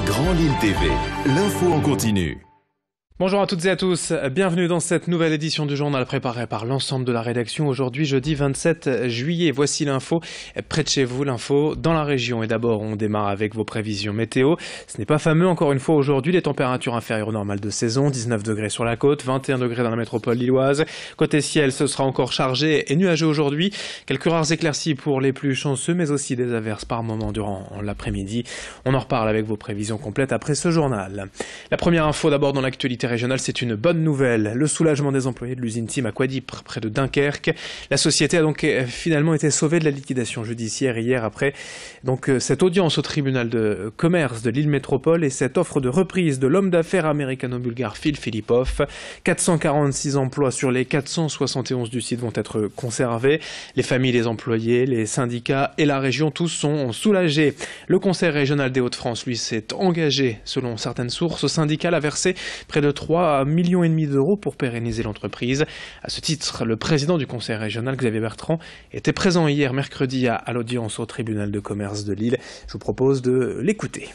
Grand Lille TV, l'info en continu. Bonjour à toutes et à tous, bienvenue dans cette nouvelle édition du journal préparée par l'ensemble de la rédaction. Aujourd'hui, jeudi 27 juillet, voici l'info près de chez vous, l'info dans la région. Et d'abord, on démarre avec vos prévisions météo. Ce n'est pas fameux encore une fois aujourd'hui, les températures inférieures aux normales de saison, 19 degrés sur la côte, 21 degrés dans la métropole lilloise. Côté ciel, ce sera encore chargé et nuageux aujourd'hui. Quelques rares éclaircies pour les plus chanceux, mais aussi des averses par moment durant l'après-midi. On en reparle avec vos prévisions complètes après ce journal. La première info d'abord dans l'actualité régionale, c'est une bonne nouvelle. Le soulagement des employés de l'usine Tim à Quadipre, près de Dunkerque. La société a donc finalement été sauvée de la liquidation judiciaire hier après cette audience au tribunal de commerce de Lille Métropole et cette offre de reprise de l'homme d'affaires américano-bulgare Phil Filippov. 446 emplois sur les 471 du site vont être conservés. Les familles, les employés, les syndicats et la région, tous sont soulagés. Le Conseil régional des Hauts-de-France, lui, s'est engagé, selon certaines sources, au syndical à verser près de 3,5 millions d'euros pour pérenniser l'entreprise. À ce titre, le président du conseil régional, Xavier Bertrand, était présent hier mercredi à l'audience au tribunal de commerce de Lille. Je vous propose de l'écouter.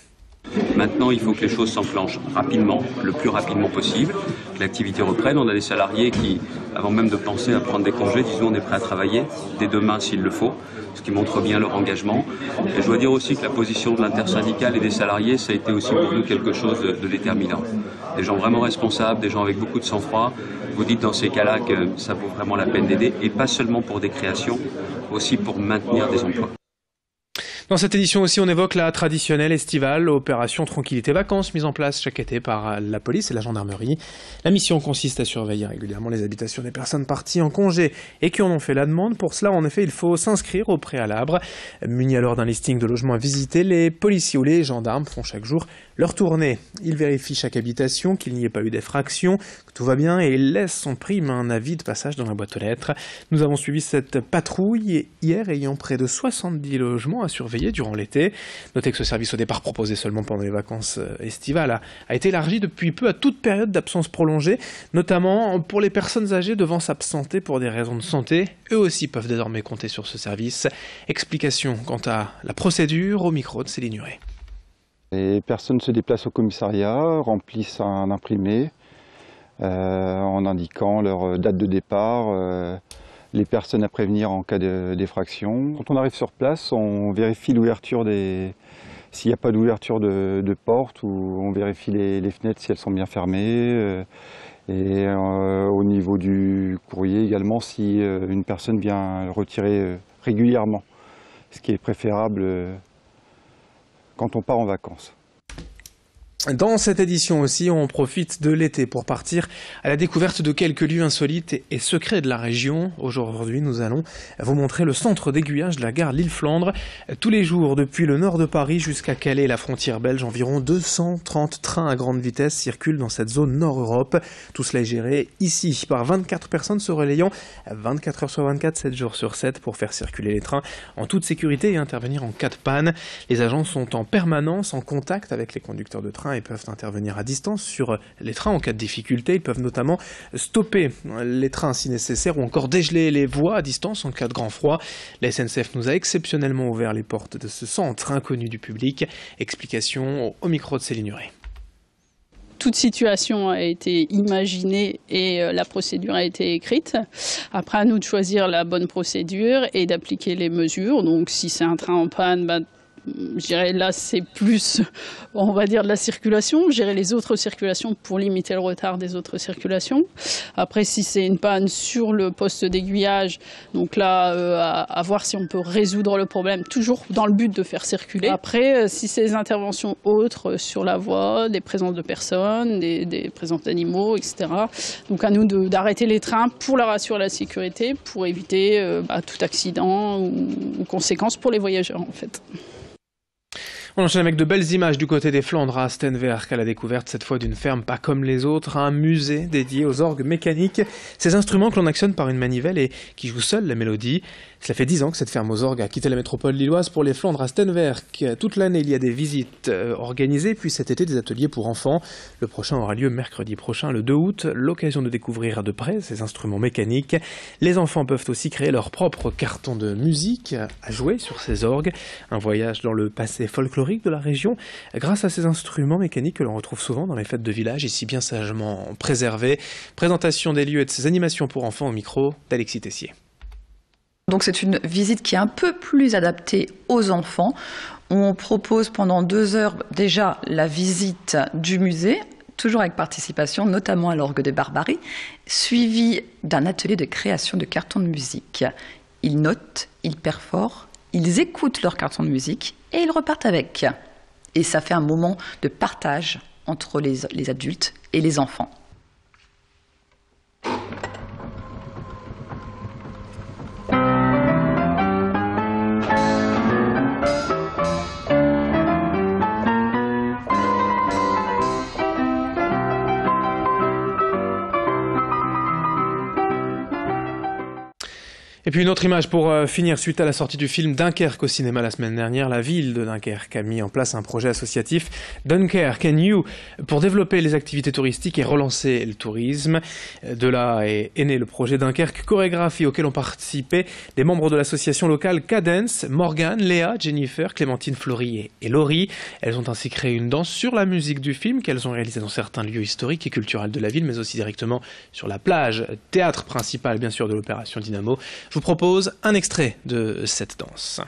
Maintenant, il faut que les choses s'enclenchent rapidement, le plus rapidement possible, que l'activité reprenne. On a des salariés qui, avant même de penser à prendre des congés, disent on est prêt à travailler dès demain s'il le faut, ce qui montre bien leur engagement. Et je dois dire aussi que la position de l'intersyndicale et des salariés, ça a été aussi pour nous quelque chose de déterminant. Des gens vraiment responsables, des gens avec beaucoup de sang-froid. Vous dites dans ces cas-là que ça vaut vraiment la peine d'aider, et pas seulement pour des créations, aussi pour maintenir des emplois. Dans cette édition aussi, on évoque la traditionnelle estivale opération Tranquillité Vacances mise en place chaque été par la police et la gendarmerie. La mission consiste à surveiller régulièrement les habitations des personnes parties en congé et qui en ont fait la demande. Pour cela, en effet, il faut s'inscrire au préalable. Munis alors d'un listing de logements à visiter, les policiers ou les gendarmes font chaque jour leur tournée. Ils vérifient chaque habitation, qu'il n'y ait pas eu d'effraction, que tout va bien et ils laissent en prime un avis de passage dans la boîte aux lettres. Nous avons suivi cette patrouille hier ayant près de 70 logements à surveiller durant l'été. Notez que ce service au départ proposé seulement pendant les vacances estivales a été élargi depuis peu à toute période d'absence prolongée, notamment pour les personnes âgées devant s'absenter pour des raisons de santé. Eux aussi peuvent désormais compter sur ce service. Explication quant à la procédure au micro de Céline Nuret. Les personnes se déplacent au commissariat, remplissent un imprimé en indiquant leur date de départ, les personnes à prévenir en cas d'effraction. Quand on arrive sur place, on vérifie l'ouverture s'il n'y a pas d'ouverture de porte, ou on vérifie les fenêtres si elles sont bien fermées. Et au niveau du courrier également, si une personne vient le retirer régulièrement, ce qui est préférable quand on part en vacances. Dans cette édition aussi, on profite de l'été pour partir à la découverte de quelques lieux insolites et secrets de la région. Aujourd'hui, nous allons vous montrer le centre d'aiguillage de la gare Lille-Flandre. Tous les jours, depuis le nord de Paris jusqu'à Calais et la frontière belge, environ 230 trains à grande vitesse circulent dans cette zone Nord-Europe. Tout cela est géré ici par 24 personnes se relayant 24 heures sur 24, 7 jours sur 7 pour faire circuler les trains en toute sécurité et intervenir en cas de panne. Les agents sont en permanence en contact avec les conducteurs de train et peuvent intervenir à distance sur les trains en cas de difficulté. Ils peuvent notamment stopper les trains si nécessaire ou encore dégeler les voies à distance en cas de grand froid. La SNCF nous a exceptionnellement ouvert les portes de ce centre inconnu du public. Explication au micro de Céline Nuret. Toute situation a été imaginée et la procédure a été écrite. Après, à nous de choisir la bonne procédure et d'appliquer les mesures. Donc si c'est un train en panne, je dirais là c'est plus, on va dire, de la circulation, gérer les autres circulations pour limiter le retard des autres circulations. Après, si c'est une panne sur le poste d'aiguillage, donc là à voir si on peut résoudre le problème, toujours dans le but de faire circuler. Après, si c'est des interventions autres sur la voie, des présences de personnes, des présences d'animaux, etc. Donc à nous d'arrêter les trains pour leur assurer la sécurité, pour éviter tout accident ou conséquences pour les voyageurs en fait. On enchaîne avec de belles images du côté des Flandres à Steenwerk, à la découverte cette fois d'une ferme pas comme les autres, un musée dédié aux orgues mécaniques, ces instruments que l'on actionne par une manivelle et qui jouent seuls la mélodie. Cela fait 10 ans que cette ferme aux orgues a quitté la métropole lilloise pour les Flandres à Stenwerk. Toute l'année, il y a des visites organisées, puis cet été, des ateliers pour enfants. Le prochain aura lieu mercredi prochain, le 2 août. L'occasion de découvrir de près ces instruments mécaniques. Les enfants peuvent aussi créer leur propre carton de musique à jouer sur ces orgues. Un voyage dans le passé folklorique de la région, grâce à ces instruments mécaniques que l'on retrouve souvent dans les fêtes de village, ici bien sagement préservés. Présentation des lieux et de ces animations pour enfants au micro d'Alexis Tessier. Donc c'est une visite qui est un peu plus adaptée aux enfants. On propose pendant 2 heures déjà la visite du musée, toujours avec participation, notamment à l'orgue de Barbarie, suivi d'un atelier de création de cartons de musique. Ils notent, ils perforent, ils écoutent leur carton de musique et ils repartent avec. Et ça fait un moment de partage entre les adultes et les enfants. Et puis une autre image pour finir, suite à la sortie du film Dunkerque au cinéma la semaine dernière, la ville de Dunkerque a mis en place un projet associatif Dunkerque and You pour développer les activités touristiques et relancer le tourisme. De là est né le projet Dunkerque Chorégraphie auquel ont participé des membres de l'association locale Cadence, Morgane, Léa, Jennifer, Clémentine, Florie et Laurie. Elles ont ainsi créé une danse sur la musique du film qu'elles ont réalisée dans certains lieux historiques et culturels de la ville, mais aussi directement sur la plage, théâtre principal bien sûr de l'opération Dynamo. Je vous propose un extrait de cette danse.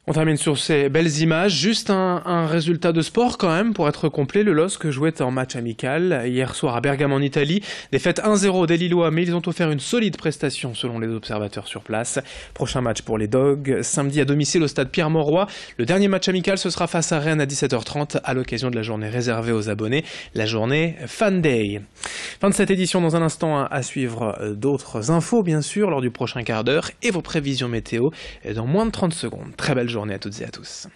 On termine sur ces belles images. Juste un résultat de sport quand même pour être complet. Le LOSC jouait en match amical hier soir à Bergame en Italie. Défaite 1-0 des Lillois, mais ils ont offert une solide prestation selon les observateurs sur place. Prochain match pour les Dogs, samedi à domicile au stade Pierre-Mauroy. Le dernier match amical, ce sera face à Rennes à 17h30 à l'occasion de la journée réservée aux abonnés, la journée Fan Day. Fin de cette édition. Dans un instant à suivre d'autres infos bien sûr lors du prochain quart d'heure et vos prévisions météo dans moins de 30 secondes. Très belle journée à toutes et à tous.